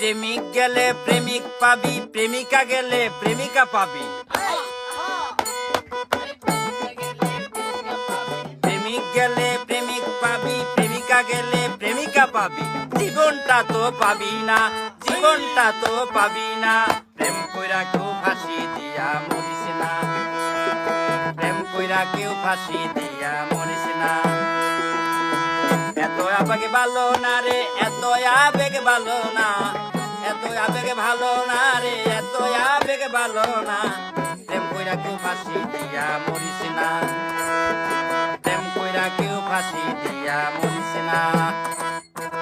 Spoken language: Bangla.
প্রেমিক গেলে প্রেমিক পাবি, প্রেমিকা গেলে প্রেমিকা পাবি। প্রেমিক গেলে প্রেমিক পাবি, প্রেমিকা গেলে প্রেমিকা পাবি। জীবনটা তো পাবি না, জীবনটা তো পাবি না। প্রেম কইরা কেউ ফাঁসি দিয়া মরিস না, প্রেম কইরা কেউ ফাঁসি দিয়া মরিস না। এত আবেগে ভালো না রে, এত আবেগে ভালো না, এত আবেগে ভালো না রে, এত আবেগে ভালো না। প্রেম কইরা কেউ ফাঁসি দিয়া মরিস না, প্রেম কইরা কেউ ফাঁসি দিয়া মরিস না।